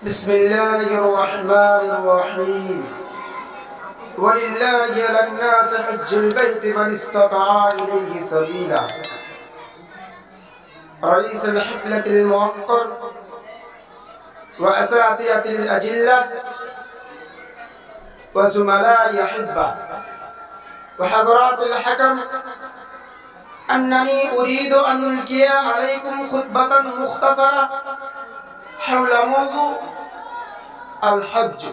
بسم الله الرحمن الرحيم. ولله على الناس حج البيت من استطاع إليه سبيلا. رئيس الحفلة الموقر وأساتذة الأجلة وزملاء أحبة وحضرات الحكم، أنني أريد أن ألقي عليكم خطبة مختصرة حول موضوع الحج.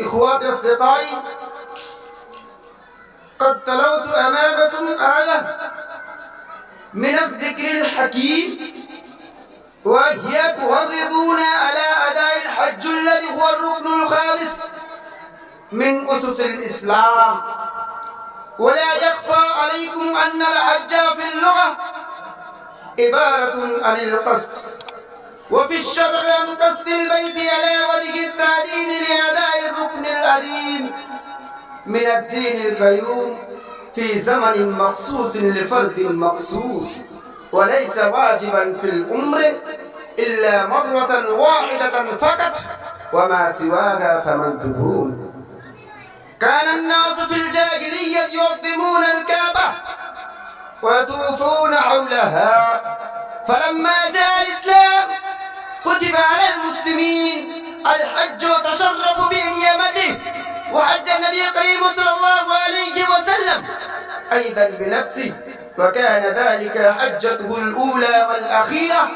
إخواتي أصدقائي، قد تلوت أمامكم آية من الذكر الحكيم، وهي تغرضون على أداء الحج الذي هو الركن الخامس من أسس الإسلام. ولا يخفى عليكم أن الحج في اللغة عبارة عن القصد، وفي الشرع عن قصد البيت على وجه التعظيم لأداء الركن العظيم من الدين القيوم في زمن مخصوص لفرد مخصوص، وليس واجبا في الأمر إلا مرة واحدة فقط، وما سواها فمندوب. كان الناس في الجاهلية يقدمون الكعبة ويطوفون حولها، فلما جاء الإسلام كتب على المسلمين الحج وتشرفوا بنعمته، وحج النبي الكريم صلى الله عليه وسلم أيضا بنفسه، وكان ذلك حجته الأولى والأخيرة،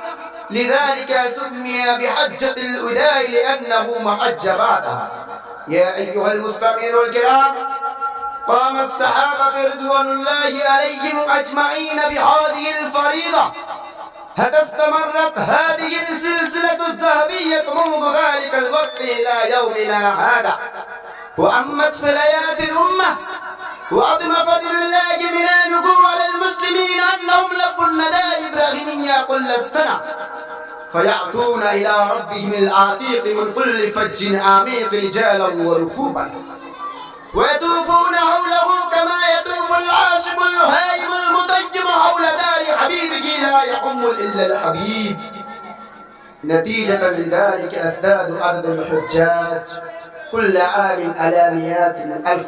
لذلك سمي بحجة الوداع لأنه محج بعدها. يا أيها المستمعين الكرام، قام الصحابة رضوان الله عليهم أجمعين بهذه الفريضة، حتى استمرت هذه السلسلة الذهبية منذ ذلك الوقت إلى يومنا هذا، وأمت في حياة الأمة. وعظم فضل الله من النبوة على المسلمين أنهم لبوا النداء الإبراهيمية كل السنة، فيأتون إلى ربهم العتيق من كل فج عميق رجالا وركوبا، ويطوفون حوله كما يطوف العاشق الهائم المتيم حول دار حبيبه لا يحم إلا الحبيب. نتيجة لذلك ازداد عدد الحجاج كل عام على مئات الألف،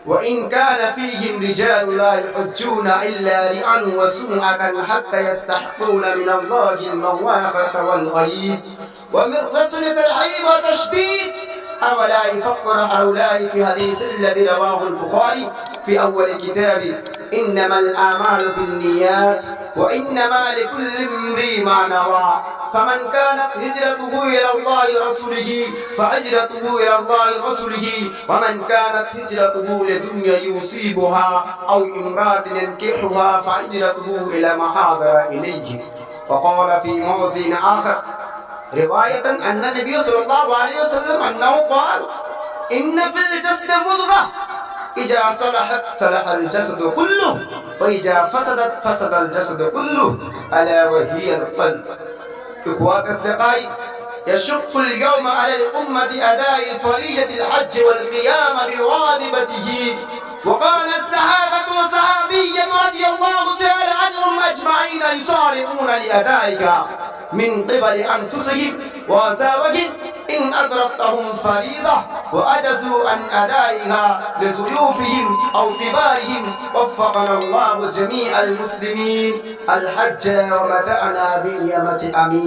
وإن كان فيهم رجال لا يحجون إلا رئا وسمعة حتى يستحقون من الله المواخرة والغيب ومن رسل ترحيب وتشديد. أولا يفكر هؤلاء في حديث الذي رواه البخاري في أول كتابه: إنما الأعمال بالنيات وإنما لكل امرئ ما نوى، فمن كانت هجرته إلى الله ورسوله فهجرته إلى الله ورسوله، ومن كانت هجرته لدنيا يصيبها أو امرأة ينكحها فهجرته إلى ما حاضر إليه. وقال في موضع آخر رواية أن النبي صلى الله عليه وسلم أنه قال: إن في الجسد مضغة إذا صلحت صلح الجسد كله، وإذا فسدت فسد الجسد كله، ألا وهي القلب. إخوات أصدقائي، يشق اليوم على الأمة أداء فريضة الحج والقيام بواجبته. وقال الصحابة والصحابية رضي الله تعالى عنهم أجمعين يسارعون لأدائها من قبل أنفسهم وأزواجهم إن أدركتهم فريضة وأجزوا عن أدائها لضيوفهم أو كبارهم. وفقنا الله جميع المسلمين الحج ومتعنا بنعمة أمين.